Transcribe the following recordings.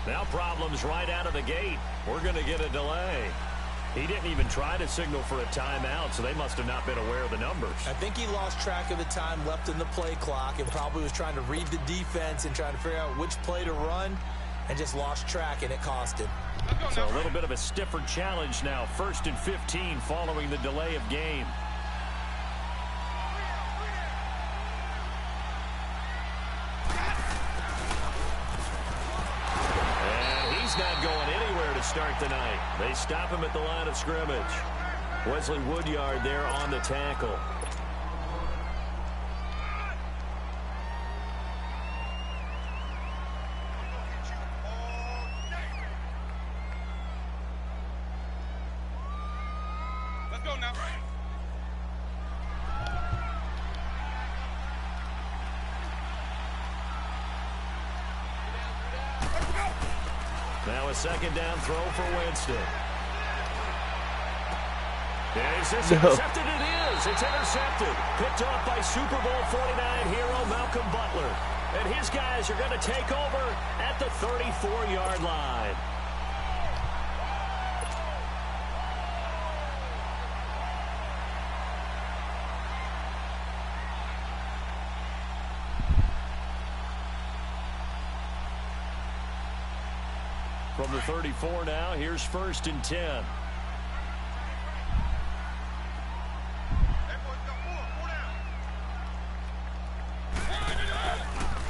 Now problems right out of the gate. We're going to get a delay. He didn't even try to signal for a timeout, so they must have not been aware of the numbers. I think he lost track of the time left in the play clock and probably was trying to read the defense and trying to figure out which play to run and just lost track, and it cost him. So a little bit of a stiffer challenge now. 1st and 15 following the delay of game. Not going anywhere to start the night. They stop him at the line of scrimmage. Wesley Woodyard there on the tackle. Let's go now. Now a 2nd down throw for Winston. Is this intercepted? It is. It's intercepted. Picked off by Super Bowl 49 hero Malcolm Butler. And his guys are going to take over at the 34-yard line. From the 34 now, here's 1st and 10.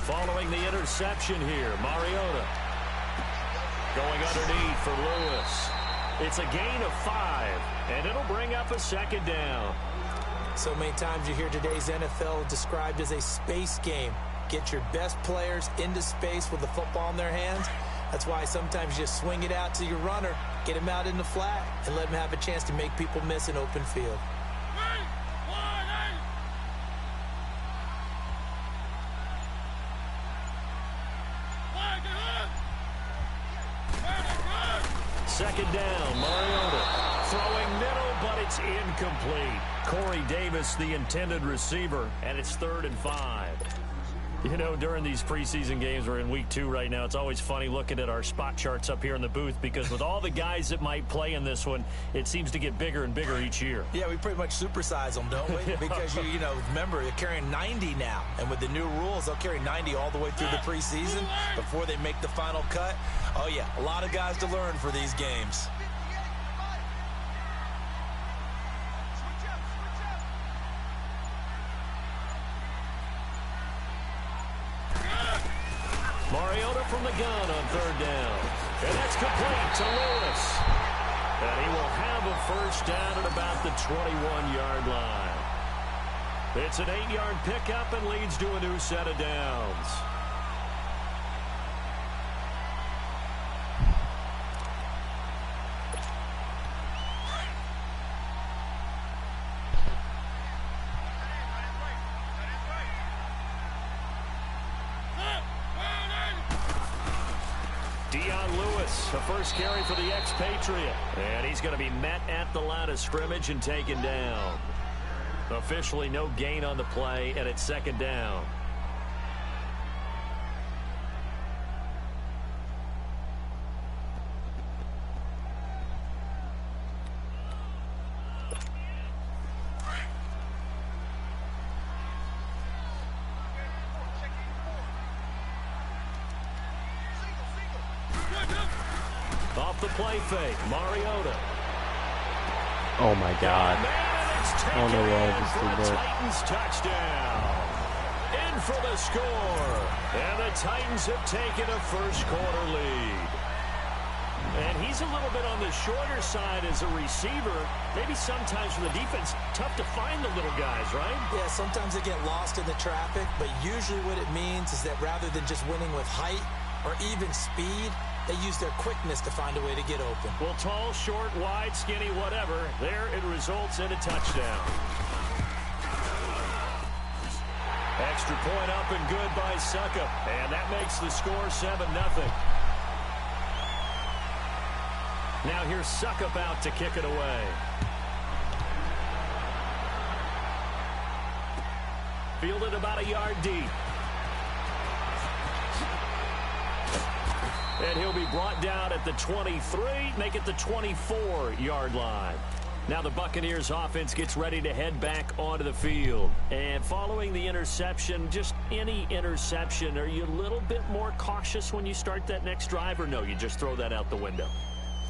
Following the interception here, Mariota going underneath for Lewis. It's a gain of 5, and it'll bring up a 2nd down. So many times you hear today's NFL described as a space game. Get your best players into space with the football in their hands. That's why sometimes you just swing it out to your runner, get him out in the flat, and let him have a chance to make people miss an open field. Second down, Mariota throwing middle, but it's incomplete. Corey Davis, the intended receiver, and it's 3rd and 5. You know, during these preseason games, we're in week 2 right now, it's always funny looking at our spot charts up here in the booth because with all the guys that might play in this one, it seems to get bigger and bigger each year. Yeah, we pretty much supersize them, don't we? Because, you know, remember, they're carrying 90 now. And with the new rules, they'll carry 90 all the way through the preseason before they make the final cut. Oh, yeah, a lot of guys to learn for these games. Mariota from the gun on 3rd down. And that's complete to Lewis. And he will have a 1st down at about the 21-yard line. It's an 8-yard pickup and leads to a new set of downs. The first carry for the expatriate. And he's going to be met at the line of scrimmage and taken down. Officially no gain on the play, and it's 2nd down. Off the play fake, Mariota. Oh my God. I don't know why I just did that. Titans touchdown. In for the score. And the Titans have taken a 1st quarter lead. And he's a little bit on the shorter side as a receiver. Maybe sometimes for the defense, tough to find the little guys, right? Yeah, sometimes they get lost in the traffic, but usually what it means is that rather than just winning with height or even speed, they use their quickness to find a way to get open. Well, tall, short, wide, skinny, whatever, there it results in a touchdown. Extra point up and good by Suckup. And that makes the score 7-0. Now here's Suckup out to kick it away. Fielded about a yard deep. And he'll be brought down at the 23, make it the 24-yard line. Now the Buccaneers offense gets ready to head back onto the field. And following the interception, just any interception, are you a little bit more cautious when you start that next drive, or no, you just throw that out the window?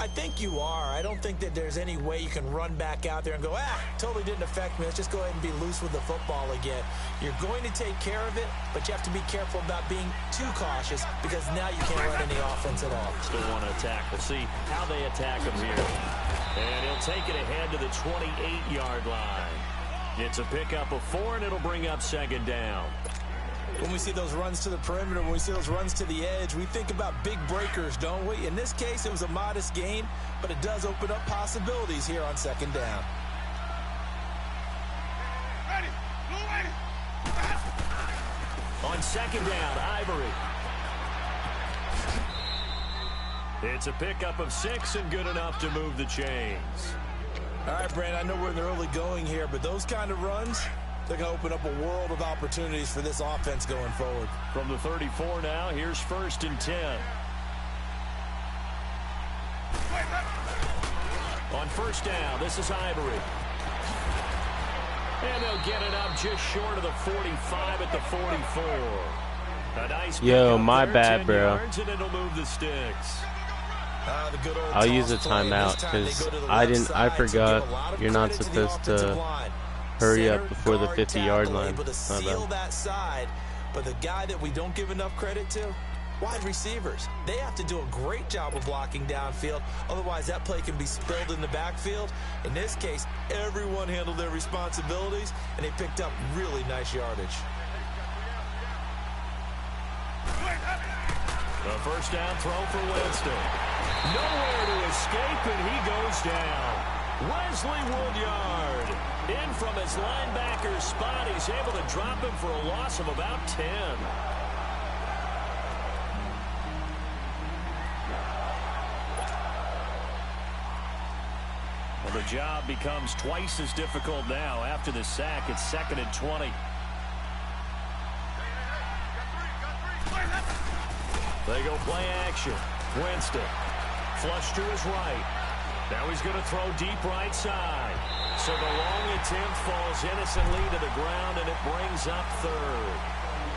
I think you are. I don't think that there's any way you can run back out there and go, totally didn't affect me. Let's just go ahead and be loose with the football again. You're going to take care of it, but you have to be careful about being too cautious because now you can't run any offense at all. Still want to attack. We'll see how they attack him here. And he'll take it ahead to the 28-yard line. It's a pickup of 4, and it'll bring up second down. When we see those runs to the perimeter, when we see those runs to the edge, we think about big breakers, don't we? In this case, it was a modest gain, but it does open up possibilities here on second down. On second down, Ivory. It's a pickup of 6 and good enough to move the chains. All right, Brandon, I know we're in the early going here, but those kind of runs, they're going to open up a world of opportunities for this offense going forward. From the 34 now, here's 1st and 10. On first down, this is Ivory. And they'll get it up just short of the 45 at the 44. A nice Yo, my bad, bro. And it'll move the sticks. I'll use a timeout because I forgot you're not supposed to hurry up before the 50-yard line. That side, but the guy that we don't give enough credit to, wide receivers. They have to do a great job of blocking downfield. Otherwise, that play can be spilled in the backfield. In this case, everyone handled their responsibilities, and they picked up really nice yardage. A first down throw for Winston. Nowhere to escape, and he goes down. Wesley Woodyard in from his linebacker spot. He's able to drop him for a loss of about 10. Well, the job becomes twice as difficult now after the sack. It's 2nd and 20. They go play action. Winston. Flush to his right. Now he's going to throw deep right side. So the long attempt falls innocently to the ground, and it brings up 3rd.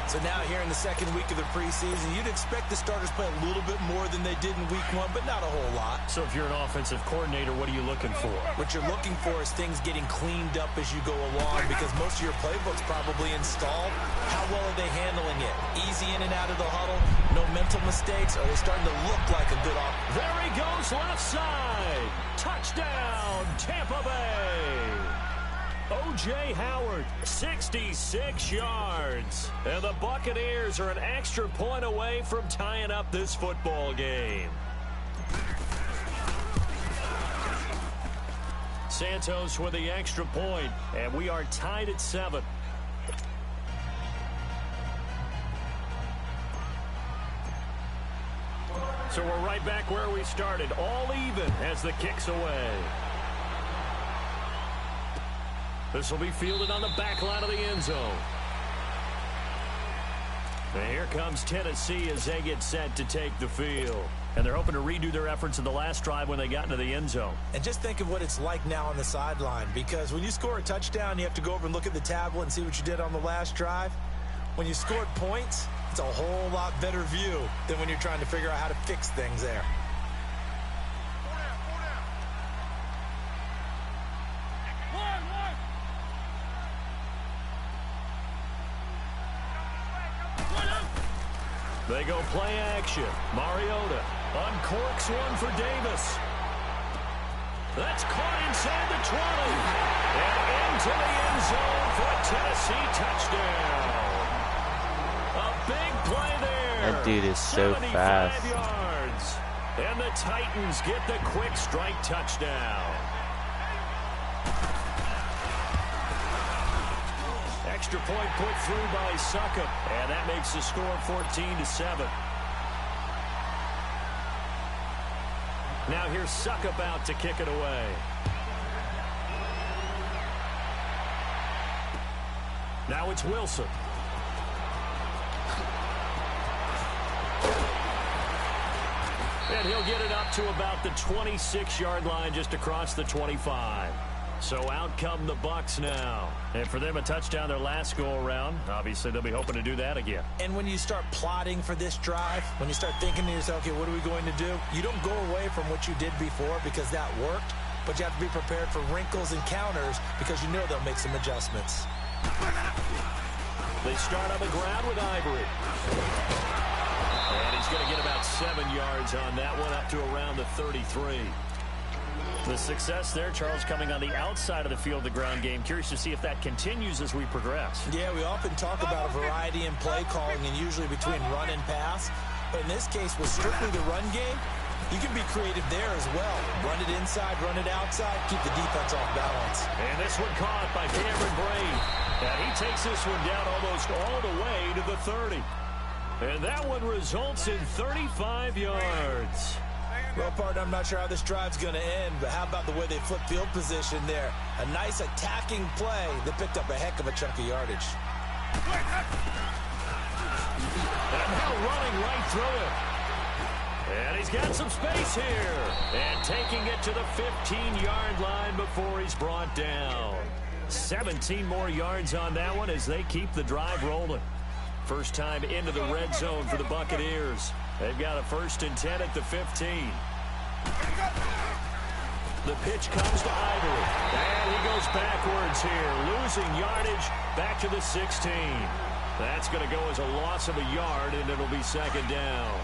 So now here in the second week of the preseason, you'd expect the starters play a little bit more than they did in week 1, but not a whole lot. So if you're an offensive coordinator, what are you looking for? What you're looking for is things getting cleaned up as you go along, because most of your playbook's probably installed. How well are they handling it? Easy in and out of the huddle, no mental mistakes. Are they starting to look like a good offense? There he goes, left side. Touchdown, Tampa Bay. O.J. Howard, 66 yards. And the Buccaneers are an extra point away from tying up this football game. Santos with the extra point, and we are tied at 7. So we're right back where we started, all even as the kick's away. This will be fielded on the back line of the end zone. And here comes Tennessee as they get set to take the field. And they're hoping to redo their efforts in the last drive when they got into the end zone. And just think of what it's like now on the sideline, because when you score a touchdown, you have to go over and look at the tablet and see what you did on the last drive. When you scored points, it's a whole lot better view than when you're trying to figure out how to fix things there. They go play action. Mariota uncorks one for Davis. That's caught inside the 20. And into the end zone for a Tennessee touchdown. A big play there. That dude is so fast. 75 yards. And the Titans get the quick strike touchdown. Extra point put through by Succop, and that makes the score 14-7. Now here's Succop out to kick it away. Now it's Wilson. And he'll get it up to about the 26-yard line, just across the 25. So out come the Bucs now. And for them, a touchdown their last go-around. Obviously, they'll be hoping to do that again. And when you start plotting for this drive, when you start thinking to yourself, okay, what are we going to do? You don't go away from what you did before because that worked, but you have to be prepared for wrinkles and counters because you know they'll make some adjustments. They start on the ground with Ivory. And he's going to get about 7 yards on that one, up to around the 33. The success there, Charles, coming on the outside of the field, the ground game. Curious to see if that continues as we progress. Yeah, we often talk about a variety in play calling and usually between run and pass. But in this case, with strictly the run game, you can be creative there as well. Run it inside, run it outside, keep the defense off balance. And this one caught by Cameron Brate. And he takes this one down almost all the way to the 30. And that one results in 35 yards. Well, partner, I'm not sure how this drive's going to end, but how about the way they flip field position there? A nice attacking play that picked up a heck of a chunk of yardage. And now running right through it. And he's got some space here. And taking it to the 15-yard line before he's brought down. 17 more yards on that one as they keep the drive rolling. First time into the red zone for the Buccaneers. They've got a 1st and 10 at the 15. The pitch comes to Ivory. And he goes backwards here, losing yardage back to the 16. That's going to go as a loss of a yard, and it'll be 2nd down.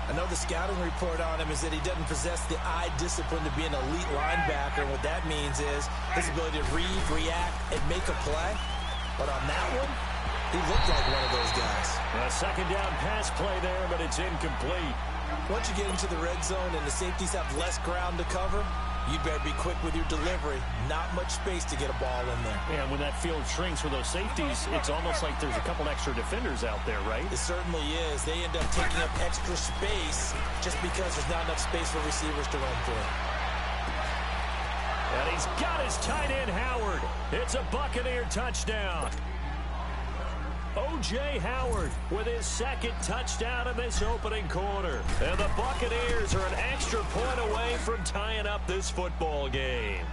I know the scouting report on him is that he doesn't possess the eye discipline to be an elite linebacker. And what that means is his ability to read, react, and make a play. But on that one, he looked like one of those guys. A 2nd down pass play there, but it's incomplete. Once you get into the red zone and the safeties have less ground to cover, you better be quick with your delivery. Not much space to get a ball in there. Yeah, when that field shrinks for those safeties, it's almost like there's a couple extra defenders out there, right? It certainly is. They end up taking up extra space just because there's not enough space for receivers to run through. And he's got his tight end, Howard. It's a Buccaneer touchdown. O.J. Howard with his 2nd touchdown in this opening quarter. And the Buccaneers are an extra point away from tying up this football game.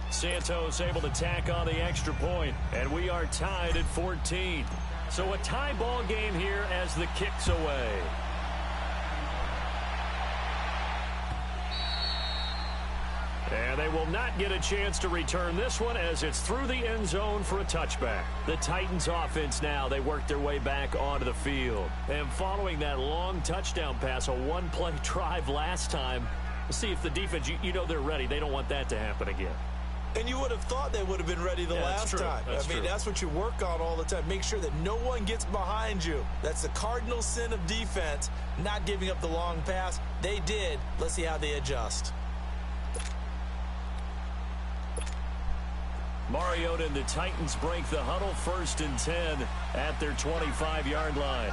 Santos able to tack on the extra point, and we are tied at 14. So a tie ball game here as the kick's away. And they will not get a chance to return this one as it's through the end zone for a touchback. The Titans offense now, they work their way back onto the field. And following that long touchdown pass, a one-play drive last time, we'll see if the defense, you know they're ready. They don't want that to happen again. And you would have thought they would have been ready the last time. I mean, that's what you work on all the time. Make sure that no one gets behind you. That's the cardinal sin of defense, not giving up the long pass. They did. Let's see how they adjust. Mariota and the Titans break the huddle, 1st and 10 at their 25-yard line.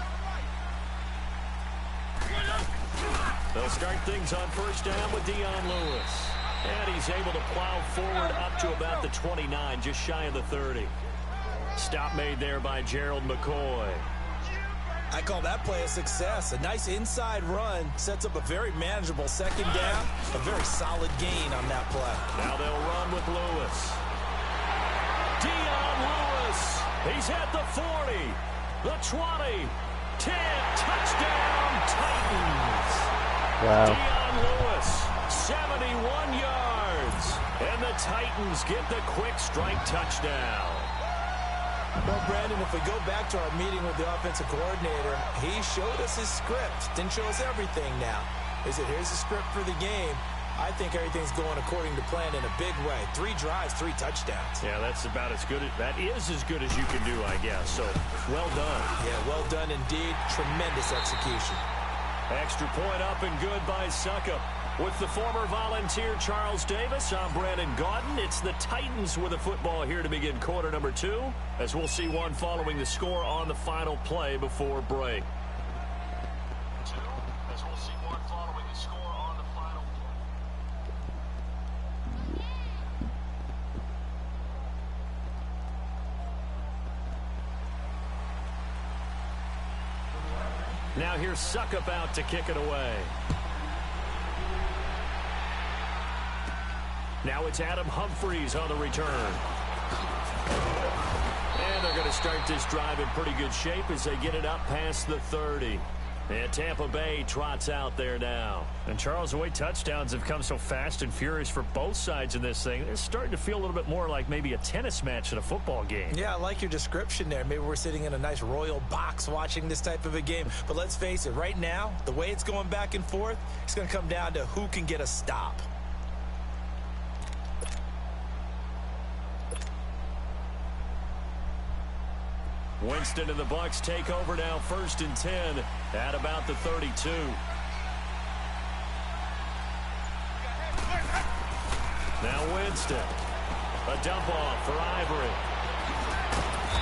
They'll start things on 1st down with Dion Lewis. And he's able to plow forward up to about the 29, just shy of the 30. Stop made there by Gerald McCoy. I call that play a success. A nice inside run sets up a very manageable 2nd down. A very solid gain on that play. Now they'll run with Lewis. Dion Lewis. He's at the 40, the 20, 10, touchdown Titans. Wow. Dion Lewis, 71 yards. And the Titans get the quick strike touchdown. Well, Brandon, if we go back to our meeting with the offensive coordinator, he showed us his script. Didn't show us everything now. He said, here's the script for the game. I think everything's going according to plan in a big way. 3 drives, 3 touchdowns. Yeah, that's about as good. That is as good as you can do, I guess. So, well done. Yeah, well done indeed. Tremendous execution. Extra point up and good by Suckup. With the former Volunteer Charles Davis, I'm Brandon Gaudin. It's the Titans with a football here to begin quarter number 2, as we'll see one following the score on the final play before break. Now here's Suckup out to kick it away. Now it's Adam Humphries on the return. And they're going to start this drive in pretty good shape as they get it up past the 30. And Tampa Bay trots out there now. And Charles, the way touchdowns have come so fast and furious for both sides in this thing, it's starting to feel a little bit more like maybe a tennis match than a football game. Yeah, I like your description there. Maybe we're sitting in a nice royal box watching this type of a game. But let's face it, right now, the way it's going back and forth, it's going to come down to who can get a stop. Winston and the Bucs take over now, 1st and 10 at about the 32. Now Winston, a dump off for Ivory.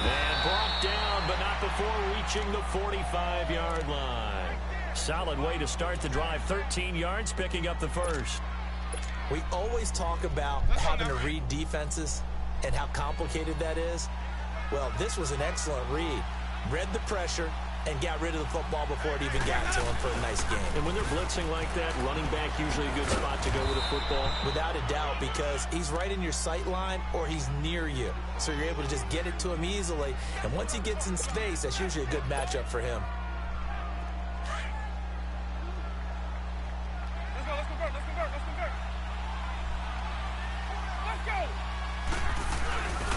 And brought down, but not before reaching the 45-yard line. Solid way to start the drive, 13 yards, picking up the first. We always talk about having to read defenses and how complicated that is. Well, this was an excellent read. Read the pressure and got rid of the football before it even got to him for a nice game. And when they're blitzing like that, running back usually a good spot to go with a football? Without a doubt, because he's right in your sight line or he's near you. So you're able to just get it to him easily. And once he gets in space, that's usually a good matchup for him.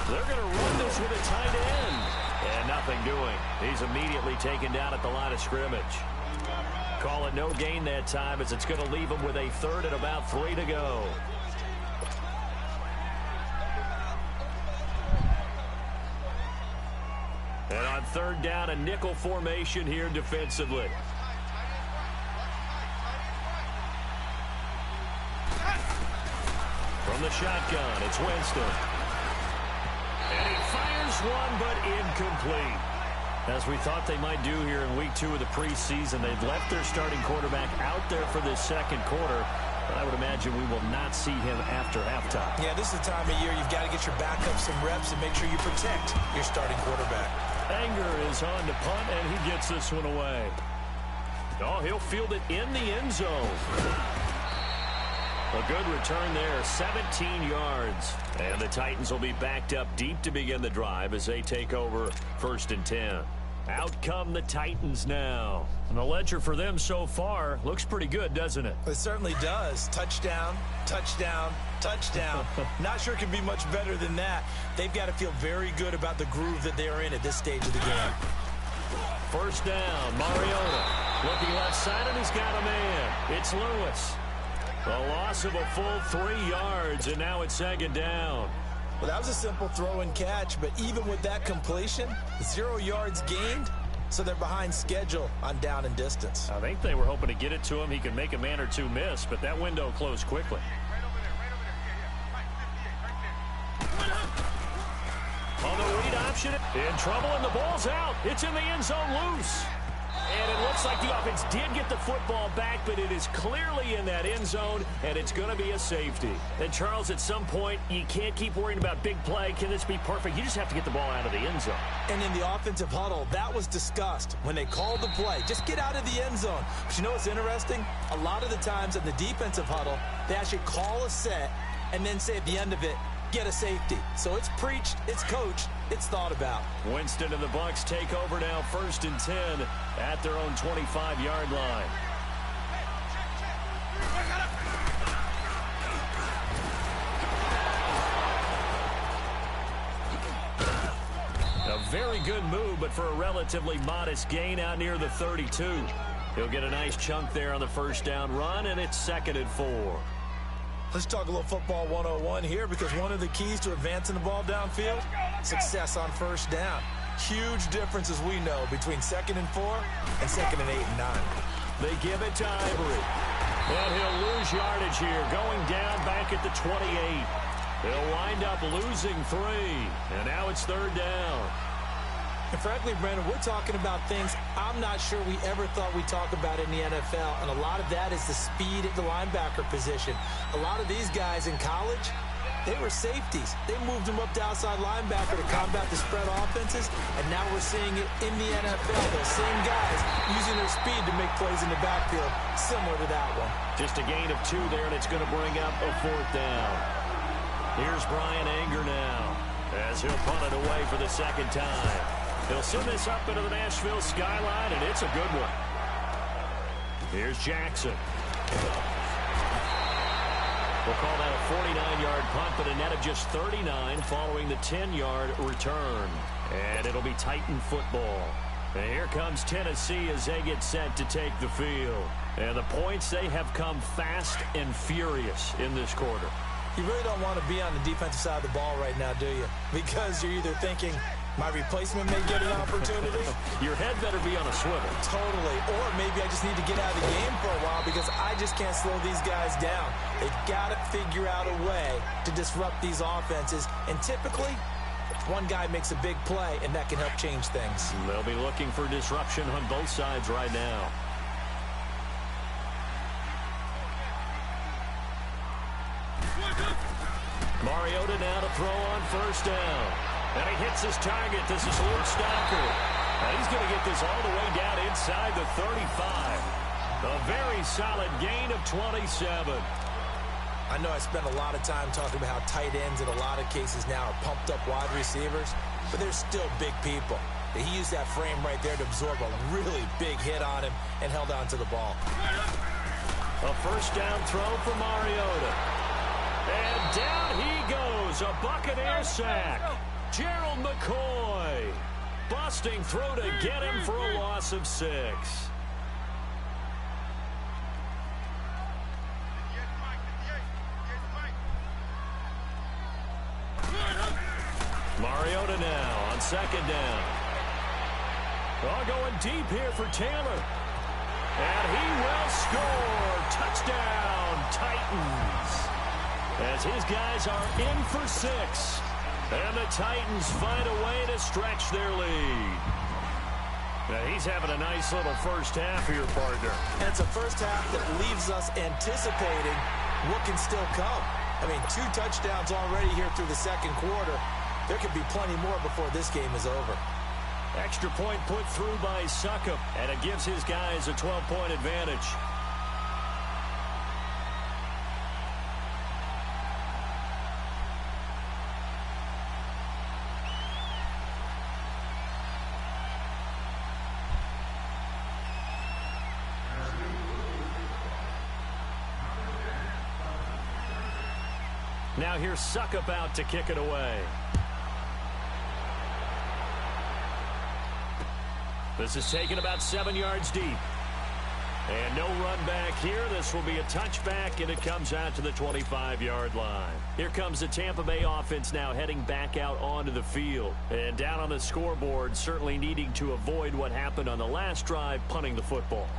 They're going to run this with a tight end. And nothing doing. He's immediately taken down at the line of scrimmage. Call it no gain that time as it's going to leave him with a 3rd and about 3 to go. And on 3rd down, a nickel formation here defensively. From the shotgun, it's Winston. And he fires one, but incomplete. As we thought they might do here in week 2 of the preseason, they've left their starting quarterback out there for this second quarter. But I would imagine we will not see him after halftime. Yeah, this is the time of year you've got to get your backup some reps and make sure you protect your starting quarterback. Anger is on to punt, and he gets this one away. Oh, he'll field it in the end zone. A good return there, 17 yards. And the Titans will be backed up deep to begin the drive as they take over 1st and 10. Out come the Titans now. And the ledger for them so far looks pretty good, doesn't it? It certainly does. Touchdown, touchdown, touchdown. Not sure it can be much better than that. They've got to feel very good about the groove that they are in at this stage of the game. 1st down, Mariota. Looking left side, and he's got a man. It's Lewis. A loss of a full 3 yards, and now it's 2nd down. Well, that was a simple throw and catch, but even with that completion, 0 yards gained, so they're behind schedule on down and distance. I think they were hoping to get it to him. He could make a man or two miss, but that window closed quickly. On the read option, in trouble, and the ball's out. It's in the end zone loose. And it looks like the offense did get the football back, but it is clearly in that end zone, and it's going to be a safety. And, Charles, at some point, you can't keep worrying about big play. Can this be perfect? You just have to get the ball out of the end zone. And in the offensive huddle, that was discussed when they called the play. Just get out of the end zone. But you know what's interesting? A lot of the times in the defensive huddle, they actually call a set and then say at the end of it, get a safety. So it's preached, it's coached, it's thought about. Winston and the Bucs take over now, 1st and 10 at their own 25-yard line. A very good move, but for a relatively modest gain out near the 32. He'll get a nice chunk there on the 1st down run, and it's 2nd and 4. Let's talk a little football 101 here, because one of the keys to advancing the ball downfield, success on 1st down. Huge difference, as we know, between 2nd and 4 and 2nd and 8 and 9. They give it to Ivory. And he'll lose yardage here, going down back at the 28. He'll wind up losing 3. And now it's 3rd down. And frankly, Brandon, we're talking about things I'm not sure we ever thought we'd talk about in the NFL. And a lot of that is the speed at the linebacker position. A lot of these guys in college, they were safeties. They moved them up to outside linebacker to combat the spread offenses. And now we're seeing it in the NFL. Those same guys using their speed to make plays in the backfield, similar to that one. Just a gain of 2 there, and it's going to bring up a 4th down. Here's Brian Anger now, as he'll punt it away for the second time. He'll send this up into the Nashville skyline, and it's a good one. Here's Jackson. We'll call that a 49-yard punt, but a net of just 39 following the 10-yard return. And it'll be Titan football. And here comes Tennessee as they get set to take the field. And the points, they have come fast and furious in this quarter. You really don't want to be on the defensive side of the ball right now, do you? Because you're either thinking, my replacement may get an opportunity. Your head better be on a swivel. Totally. Or maybe I just need to get out of the game for a while because I just can't slow these guys down. They've got to figure out a way to disrupt these offenses. And typically, one guy makes a big play, and that can help change things. They'll be looking for disruption on both sides right now. Mariota now to throw on first down. And he hits his target. This is Luke Stocker. And he's going to get this all the way down inside the 35. A very solid gain of 27. I know I spent a lot of time talking about how tight ends in a lot of cases now are pumped up wide receivers, but they're still big people. He used that frame right there to absorb a really big hit on him and held on to the ball. A first down throw for Mariota. And down he goes, a Buccaneer sack. Gerald McCoy busting through to get him for a loss of 6. Mariota now on second down. All going deep here for Taylor. And he will score. Touchdown, Titans. As his guys are in for 6. And the Titans find a way to stretch their lead. Now he's having a nice little first half here, partner. And it's a first half that leaves us anticipating what can still come. I mean, 2 touchdowns already here through the second quarter. There could be plenty more before this game is over. Extra point put through by Succop, and it gives his guys a 12-point advantage. Now here's Succop out to kick it away. This is taken about 7 yards deep. And no run back here. This will be a touchback, and it comes out to the 25-yard line. Here comes the Tampa Bay offense now heading back out onto the field. And down on the scoreboard, certainly needing to avoid what happened on the last drive, punting the football.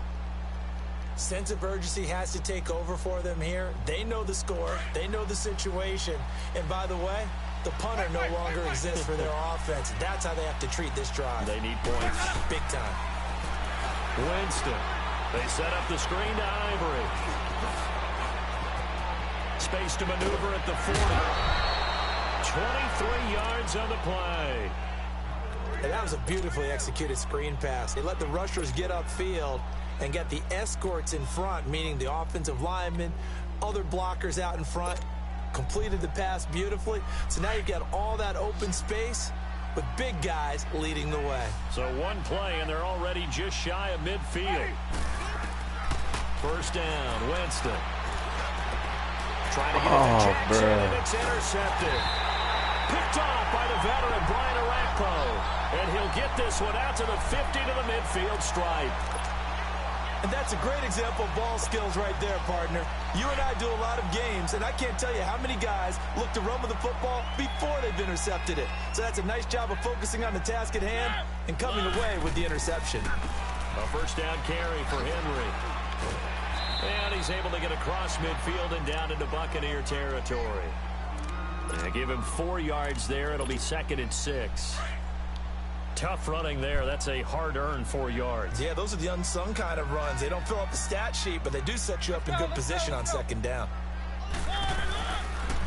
Sense of urgency has to take over for them here. They know the score. They know the situation. And by the way, the punter no longer exists for their offense. That's how they have to treat this drive. They need points. Big time. Winston. They set up the screen to Ivory. Space to maneuver at the 40. 23 yards on the play. And that was a beautifully executed screen pass. They let the rushers get upfield and get the escorts in front, meaning the offensive linemen, other blockers out in front, completed the pass beautifully. So now you've got all that open space with big guys leading the way. So one play, and they're already just shy of midfield. First down, Winston. Trying to get it to Jackson, and it's intercepted. Picked off by the veteran, Brian Arakpo. And he'll get this one out to the 50 to the midfield stripe. And that's a great example of ball skills right there, partner. You and I do a lot of games, and I can't tell you how many guys look to run with the football before they've intercepted it. So that's a nice job of focusing on the task at hand and coming away with the interception. A first down carry for Henry. And he's able to get across midfield and down into Buccaneer territory. And give him 4 yards there. It'll be 2nd and 6. Tough running there. That's a hard-earned 4 yards. Yeah, those are the unsung kind of runs. They don't fill up the stat sheet, but they do set you up in good position on second down.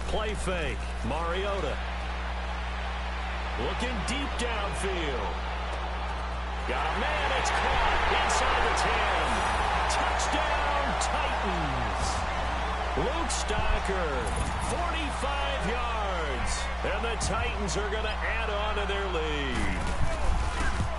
Play fake. Mariota. Looking deep downfield. Got a man. It's caught inside the 10. Touchdown, Titans. Luke Stocker, 45 yards. And the Titans are going to add on to their lead.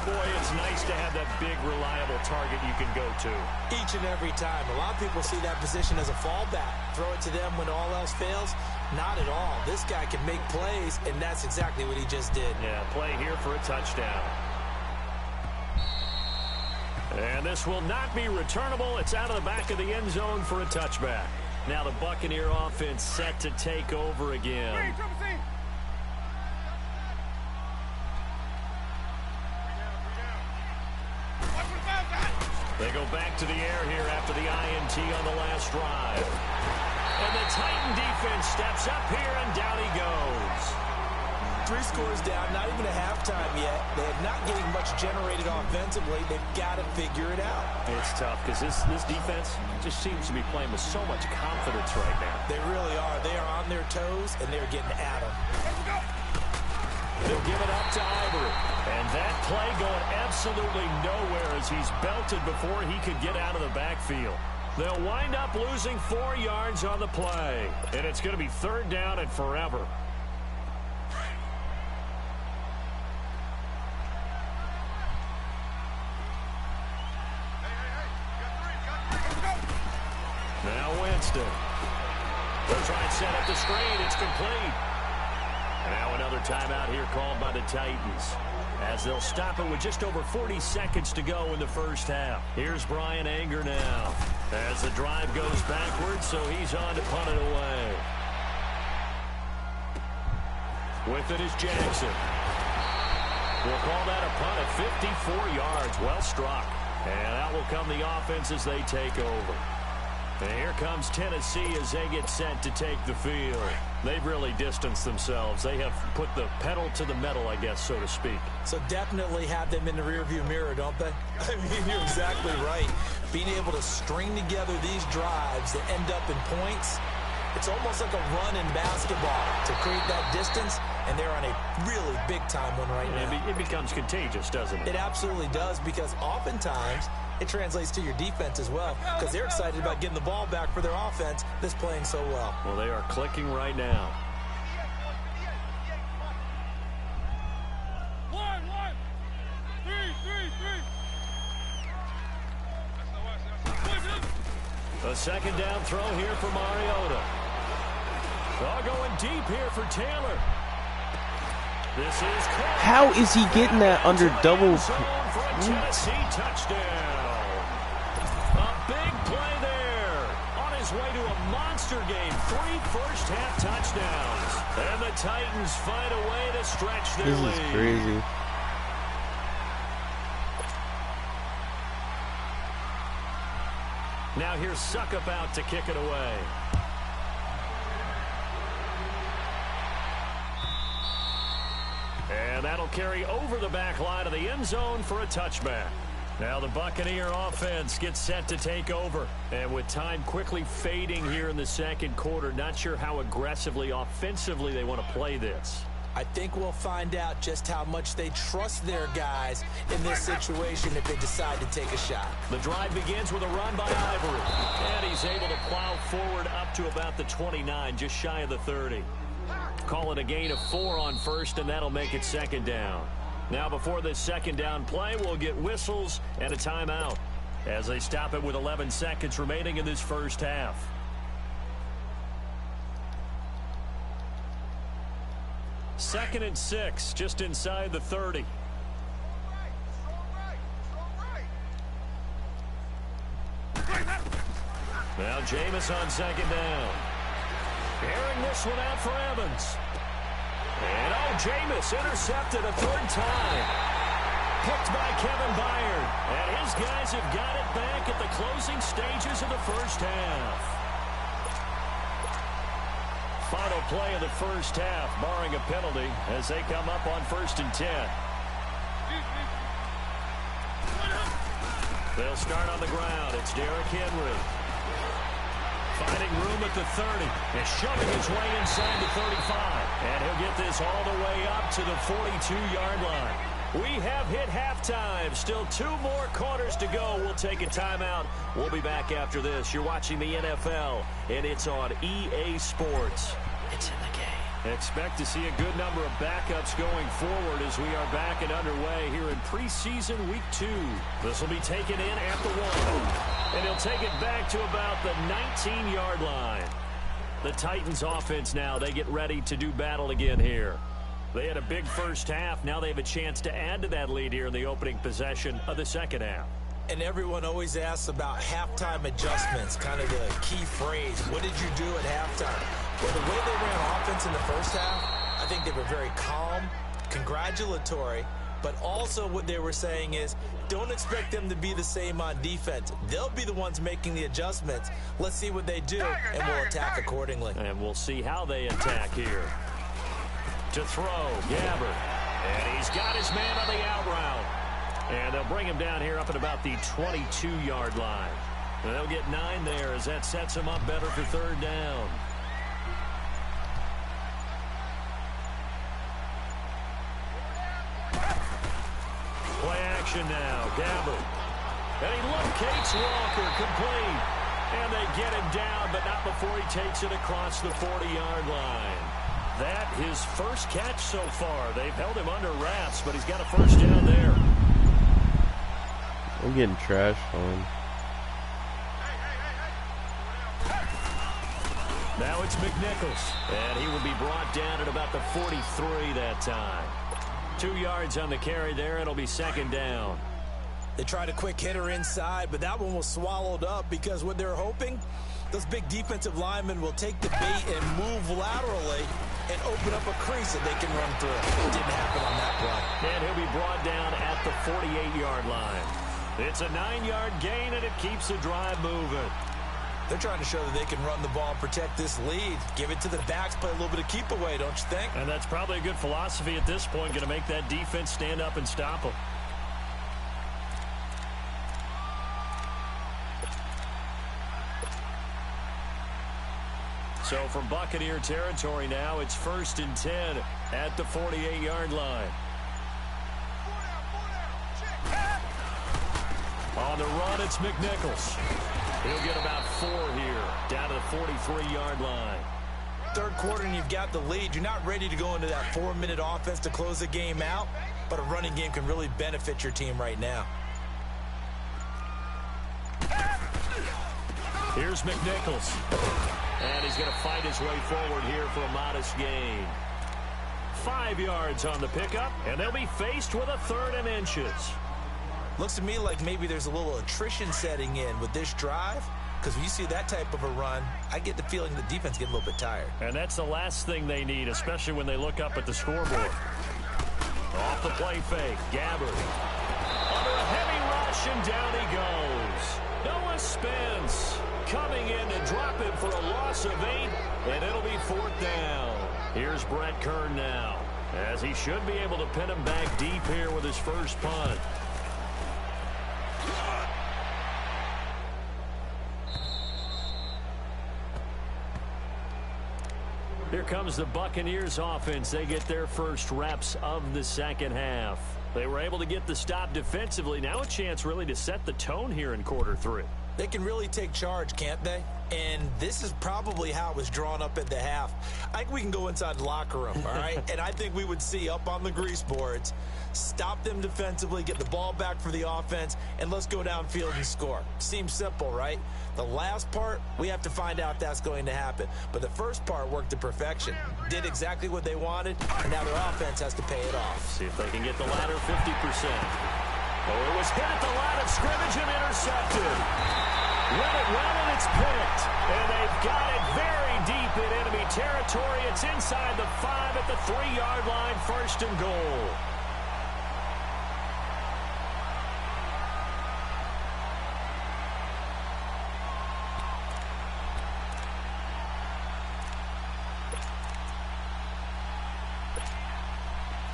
Boy, it's nice to have that big, reliable target you can go to. Each and every time. A lot of people see that position as a fallback. Throw it to them when all else fails. Not at all. This guy can make plays, and that's exactly what he just did. Yeah, play here for a touchdown. And this will not be returnable. It's out of the back of the end zone for a touchback. Now the Buccaneer offense set to take over again. They go back to the air here after the INT on the last drive. And the Titan defense steps up here, and down he goes. 3 scores down, not even a halftime yet. They're not getting much generated offensively. They've got to figure it out. It's tough because this defense just seems to be playing with so much confidence right now. They really are. They are on their toes, and they're getting at them. They'll give it up to Ivory. And that play going absolutely nowhere as he's belted before he could get out of the backfield. They'll wind up losing 4 yards on the play. And it's going to be 3rd down and forever. Now Winston. They'll try and set up the screen. It's complete. Now another timeout here called by the Titans, as they'll stop it with just over 40 seconds to go in the first half. Here's Brian Anger now as the drive goes backwards, so he's on to punt it away. With it is Jackson. We'll call that a punt at 54 yards. Well struck. And out will come the offense as they take over. And here comes Tennessee as they get set to take the field. They've really distanced themselves. They have put the pedal to the metal, I guess, so to speak. So definitely have them in the rearview mirror, don't they? I mean, you're exactly right. Being able to string together these drives that end up in points, it's almost like a run in basketball to create that distance, and they're on a really big-time one right now. It becomes contagious, doesn't it? It absolutely does, because oftentimes it translates to your defense as well, because they're excited about getting the ball back for their offense that's playing so well. Well, they are clicking right now. A second down throw here for Mariota. Going deep here for Taylor. This is how is he getting that under double? Tennessee touchdown. A big play there. On his way to a monster game. 3 first-half touchdowns. And the Titans find a way to stretch their lead. This is crazy. Now here's Suckup out to kick it away. And that'll carry over the back line of the end zone for a touchback. Now the Buccaneer offense gets set to take over. And with time quickly fading here in the second quarter, not sure how aggressively, offensively they want to play this. I think we'll find out just how much they trust their guys in this situation if they decide to take a shot. The drive begins with a run by Ivory. And he's able to plow forward up to about the 29, just shy of the 30. Call it a gain of 4 on first, and that'll make it second down. Now before this second down play, we'll get whistles and a timeout as they stop it with 11 seconds remaining in this first half. Second and 6, just inside the 30. Now Jameis on second down. Airing this one out for Evans. And Jameis intercepted a 3rd time. Picked by Kevin Byard. And his guys have got it back at the closing stages of the first half. Final play of the first half, barring a penalty, as they come up on 1st and 10. They'll start on the ground. It's Derrick Henry. Finding room at the 30. And shoving his way inside the 35. And he'll get this all the way up to the 42-yard line. We have hit halftime. Still 2 more quarters to go. We'll take a timeout. We'll be back after this. You're watching the NFL, and it's on EA Sports. It's in the game. Expect to see a good number of backups going forward as we are back and underway here in preseason week 2. This will be taken in at the 1. And he'll take it back to about the 19-yard line. The Titans offense now, they get ready to do battle again here. They had a big first half. Now they have a chance to add to that lead here in the opening possession of the second half. And everyone always asks about halftime adjustments, kind of the key phrase. What did you do at halftime? Well, the way they ran offense in the first half, I think they were very calm, congratulatory, but also what they were saying is don't expect them to be the same on defense. They'll be the ones making the adjustments. Let's see what they do, and we'll attack accordingly. And we'll see how they attack here. To throw, Gabbert. And he's got his man on the out route. And they'll bring him down here up at about the 22-yard line. And they'll get 9 there as that sets him up better for third down. Play action now, Gabbert. And he locates Walker, complete. And they get him down, but not before he takes it across the 40-yard line. That his first catch so far. They've held him under wraps, but he's got a first down there. I'm getting trashed on. Now it's McNichols, and he will be brought down at about the 43 that time. 2 yards on the carry there. It'll be second down. They tried a quick hitter inside, but that one was swallowed up because what they're hoping, those big defensive linemen will take the bait and move laterally and open up a crease that they can run through. It didn't happen on that play. And he'll be brought down at the 48-yard line. It's a 9-yard gain, and it keeps the drive moving. They're trying to show that they can run the ball and protect this lead. Give it to the backs, play a little bit of keep away, don't you think? And that's probably a good philosophy at this point, going to make that defense stand up and stop them. So from Buccaneer territory now, it's 1st and 10 at the 48-yard line. On the run, it's McNichols. He'll get about 4 here, down to the 43-yard line. Third quarter and you've got the lead. You're not ready to go into that 4-minute offense to close the game out, but a running game can really benefit your team right now. Here's McNichols. And he's going to fight his way forward here for a modest gain. 5 yards on the pickup, and they'll be faced with a 3rd and inches. Looks to me like maybe there's a little attrition setting in with this drive, because when you see that type of a run, I get the feeling the defense gets a little bit tired. And that's the last thing they need, especially when they look up at the scoreboard. Off the play fake, Gabbert. Under a heavy rush, and down he goes. Noah Spence coming in to drop him for a loss of 8, and it'll be 4th down. Here's Brett Kern now, as he should be able to pin him back deep here with his first punt. Here comes the Buccaneers offense. They get their first reps of the second half. They were able to get the stop defensively. Now a chance really to set the tone here in quarter 3. They can really take charge, can't they? And this is probably how it was drawn up at the half. I think we can go inside the locker room, all right? And I think we would see up on the grease boards, stop them defensively, get the ball back for the offense, and let's go downfield and score. Seems simple, right? The last part, we have to find out if that's going to happen. But the first part worked to perfection. Did exactly what they wanted, and now their offense has to pay it off. See if they can get the latter 50%. Oh, it was hit at the line of scrimmage and intercepted. Let it run, and it's picked. And they've got it very deep in enemy territory. It's inside the 5 at the 3-yard line, 1st and goal.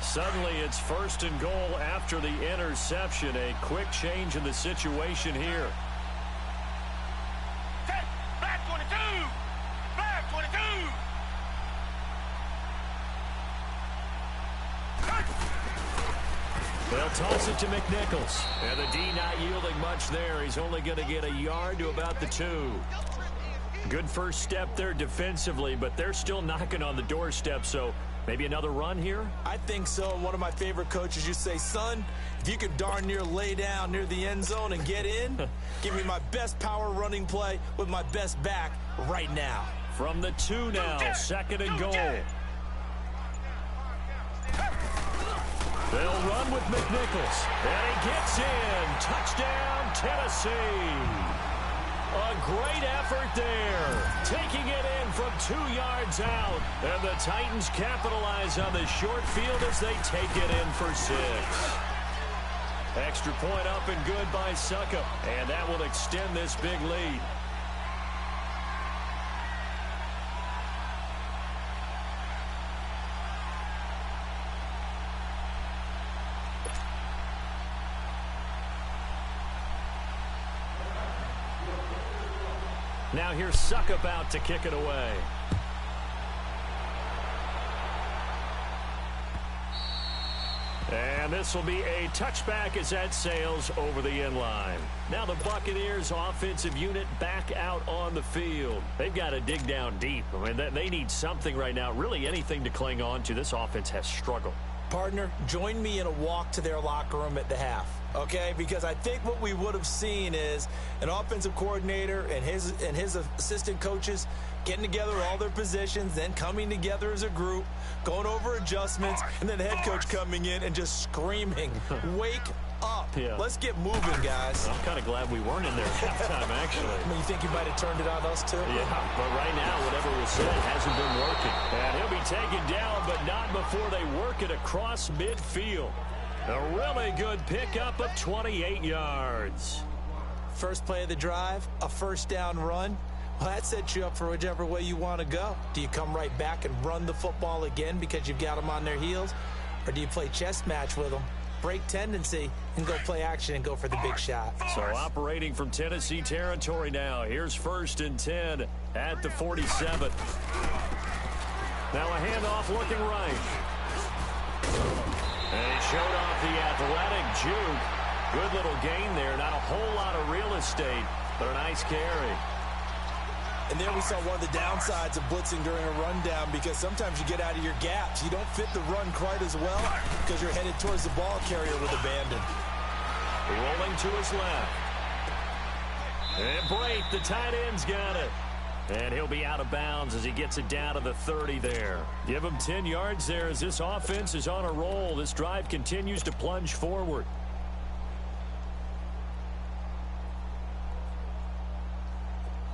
Suddenly it's 1st and goal after the interception. A quick change in the situation here. to McNichols. And the D not yielding much there. He's only going to get a yard to about the 2. Good first step there defensively, but they're still knocking on the doorstep, so maybe another run here? I think so. One of my favorite coaches used to say, son, if you could darn near lay down near the end zone and get in, give me my best power running play with my best back right now. From the 2 now, 2nd and goal. They'll run with McNichols, and he gets in. Touchdown, Tennessee. A great effort there, taking it in from 2 yards out. And the Titans capitalize on the short field as they take it in for 6. Extra point up and good by Suckup, and that will extend this big lead. Now here's Suckup out to kick it away. And this will be a touchback as that sails over the end line. Now the Buccaneers offensive unit back out on the field. They've got to dig down deep. I mean, they need something right now, really anything to cling on to. This offense has struggled. Partner, join me in a walk to their locker room at the half, okay? Because I think what we would have seen is an offensive coordinator and his assistant coaches getting together all their positions, then coming together as a group, going over adjustments, and then the head coach coming in and just screaming, wake up. Yeah. Let's get moving, guys. I'm kind of glad we weren't in there at halftime, actually. I mean, you think you might have turned it on us, too? Yeah, but right now, whatever was said hasn't been working. And he'll be taken down, but not before they work it across midfield. A really good pickup of 28 yards. First play of the drive, a first down run. Well, that sets you up for whichever way you want to go. Do you come right back and run the football again because you've got them on their heels? Or do you play chess match with them, break tendency, and go play action and go for the big shot? So operating from Tennessee territory now. Here's 1st and 10 at the 47. Now a handoff looking right. And he showed off the athletic juke. Good little gain there. Not a whole lot of real estate, but a nice carry. And there we saw one of the downsides of blitzing during a rundown, because sometimes you get out of your gaps. You don't fit the run quite as well because you're headed towards the ball carrier with abandon. Rolling to his left. And Brate, the tight end's got it. And he'll be out of bounds as he gets it down to the 30 there. Give him 10 yards there as this offense is on a roll. This drive continues to plunge forward.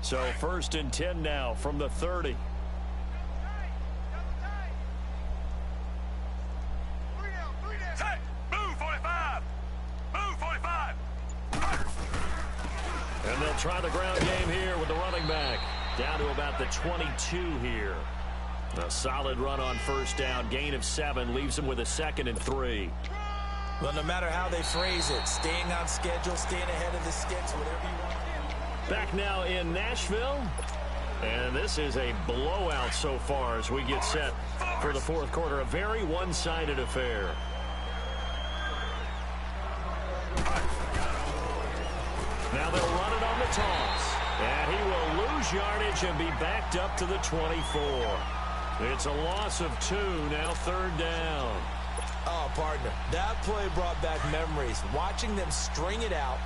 So 1st and 10 now from the 30. Hey, move 45. Move 45. And they'll try the ground game here with the running back. Down to about the 22 here. A solid run on first down. Gain of 7 leaves him with a 2nd and 3. Well, no matter how they phrase it, staying on schedule, staying ahead of the sticks, whatever you want. Back now in Nashville. And this is a blowout so far as we get set for the 4th quarter. A very one-sided affair. Now they'll run it on the toss. And he will lose yardage and be backed up to the 24. It's a loss of 2, now 3rd down. Oh, partner, that play brought back memories. Watching them string it out,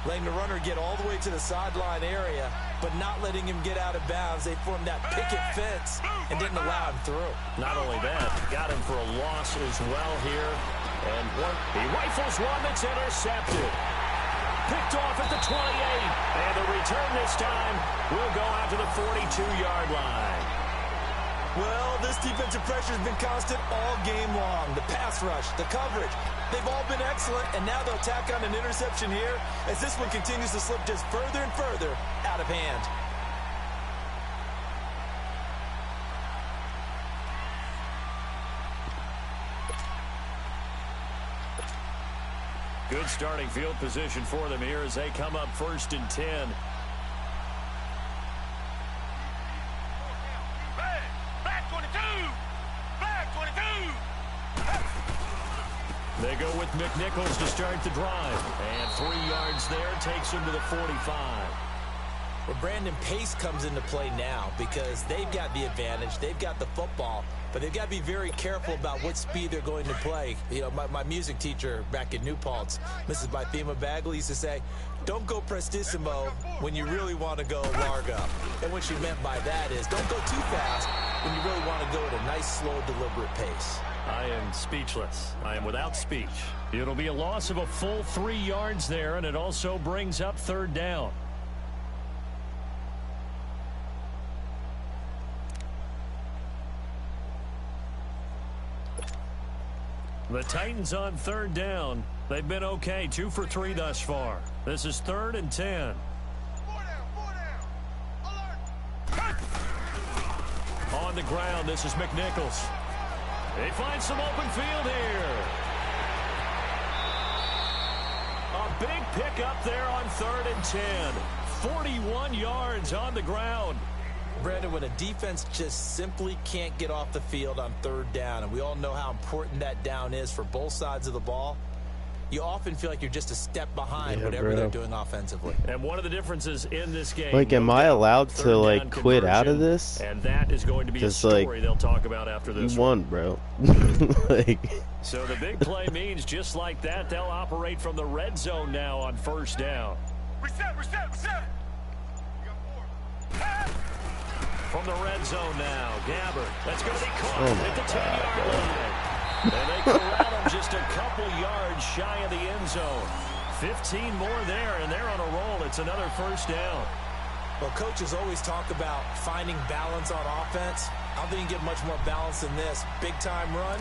letting the runner get all the way to the sideline area, but not letting him get out of bounds. They formed that picket fence and didn't allow him through. Not only that, got him for a loss as well here. And he rifles one that's intercepted. Picked off at the 28. And the return this time will go out to the 42-yard line. Well, this defensive pressure has been constant all game long. The pass rush, the coverage, they've all been excellent, and now they'll tack on an interception here as this one continues to slip just further and further out of hand. Good starting field position for them here as they come up 1st and 10. Back 22. Back 22. They go with McNichols to start the drive. And 3 yards there takes him to the 45. Well, Brandon, pace comes into play now because they've got the advantage. They've got the football, but they've got to be very careful about what speed they're going to play. You know, my music teacher back in New Paltz, Mrs. Bythema Bagley, used to say, don't go prestissimo when you really want to go largo. And what she meant by that is don't go too fast when you really want to go at a nice, slow, deliberate pace. I am speechless. I am without speech. It'll be a loss of a full 3 yards there, and it also brings up 3rd down. The Titans on 3rd down. They've been okay, 2 for 3 thus far. This is 3rd and 10. 4 down. Alert. On the ground, this is McNichols. They find some open field here. A big pickup there on 3rd and 10. 41 yards on the ground. Brandon, when a defense just simply can't get off the field on 3rd down, and we all know how important that down is for both sides of the ball, you often feel like you're just a step behind whatever they're doing offensively. And one of the differences in this game, like, am I allowed to, like, quit out of this? And that is going to be just a story like, they'll talk about after this. You won, bro. Like, so the big play means just like that, they'll operate from the red zone now on 1st down. Reset. From the red zone now, Gabbard. That's going to be caught at the 10-yard line. And they corral him just a couple yards shy of the end zone. 15 more there, and they're on a roll. It's another 1st down. Well, coaches always talk about finding balance on offense. I don't think you can get much more balance than this. Big-time run,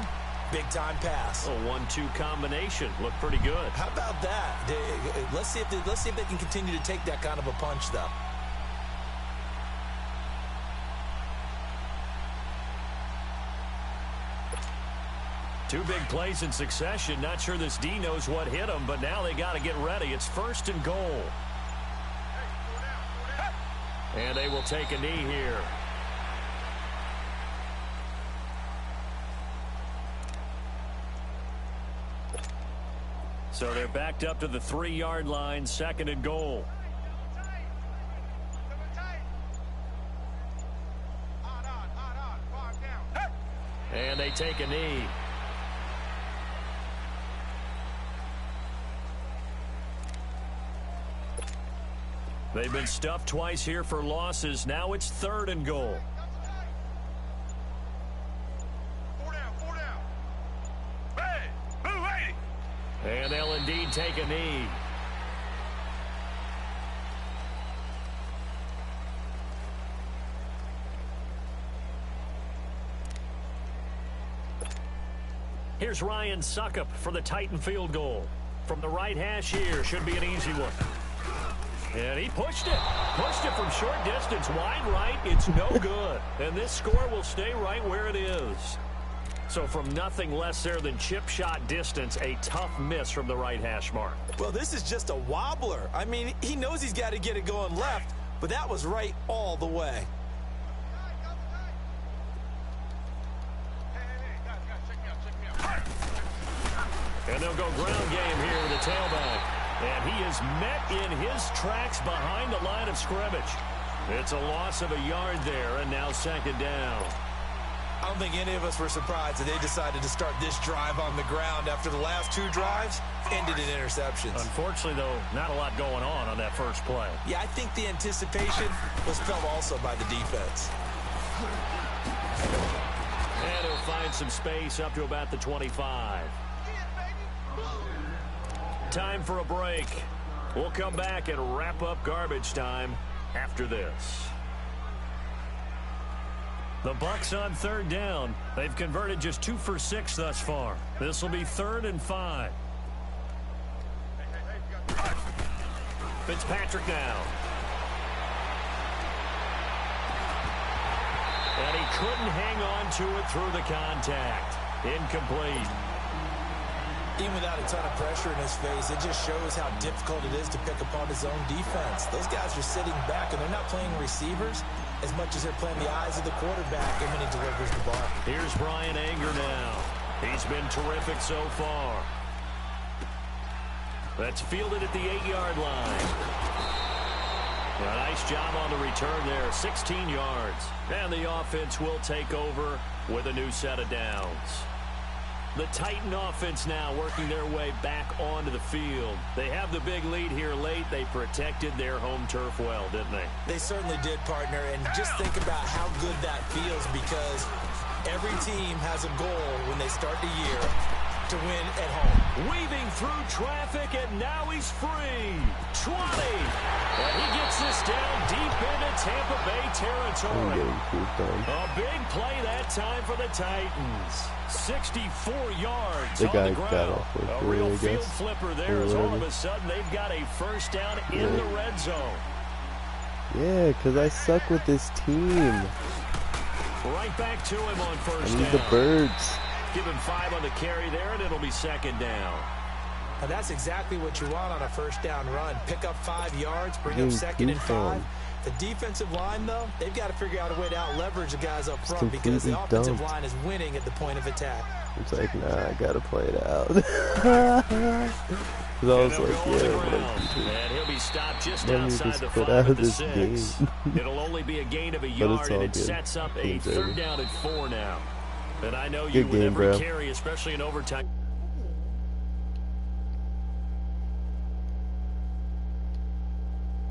big-time pass. A 1-2 combination. Looked pretty good. How about that? Let's see if they can continue to take that kind of a punch, though. Two big plays in succession. Not sure this D knows what hit him, but now they got to get ready. It's 1st and goal. And they will take a knee here. So they're backed up to the 3-yard line, 2nd and goal. And they take a knee. They've been stuffed twice here for losses. Now it's 3rd and goal. 4 down. Hey, move 80. And they'll indeed take a knee. Here's Ryan Suckup for the Titan field goal. From the right hash here, should be an easy one. And he pushed it. Pushed it from short distance, wide right. It's no good. And this score will stay right where it is. So from nothing less there than chip shot distance, a tough miss from the right hash mark. Well, this is just a wobbler. I mean, he knows he's got to get it going left, but that was right all the way. And they'll go ground game here with the tailback. And he is met in his tracks behind the line of scrimmage. It's a loss of a yard there, and now 2nd down. I don't think any of us were surprised that they decided to start this drive on the ground after the last 2 drives ended in interceptions. Unfortunately, though, not a lot going on that first play. Yeah, I think the anticipation was felt also by the defense. And he'll find some space up to about the 25. Time for a break. We'll come back and wrap up garbage time after this. The Bucs on 3rd down. They've converted just 2 for 6 thus far. This will be 3rd and 5. Fitzpatrick now. And he couldn't hang on to it through the contact. Incomplete. Even without a ton of pressure in his face, it just shows how difficult it is to pick apart his own defense. Those guys are sitting back, and they're not playing receivers as much as they're playing the eyes of the quarterback and when he delivers the ball. Here's Brian Anger now. He's been terrific so far. That's fielded at the 8-yard line. A nice job on the return there, 16 yards. And the offense will take over with a new set of downs. The Titan offense now working their way back onto the field. They have the big lead here late. They protected their home turf well, didn't they? They certainly did, partner. And just think about how good that feels, because every team has a goal when they start the year to win at home. Weaving through traffic, and now he's free. 20. And he gets this down deep into Tampa Bay territory. A big play that time for the Titans. 64 yards the on guy the ground. got off with A real I field guess. flipper there, as all of a sudden they've got a first down in the red zone. Yeah, because I suck with this team. Right back to him on first I need down. the birds. Give him 5 on the carry there, and it'll be second down. And that's exactly what you want on a first down run. Pick up 5 yards, bring up second and 5. The defensive line, though, they've got to figure out a way to out-leverage the guys up front, because the offensive line is winning at the point of attack. It's like, nah, I got to play it out. Because I was like, yeah, and he'll be stopped just let me outside just the put 5 out at of the this 6. game. It'll only be a gain of a yard, and it good. sets up a Game's third over. down at 4 now. And I know Good you with game, every bro. carry, especially in overtime.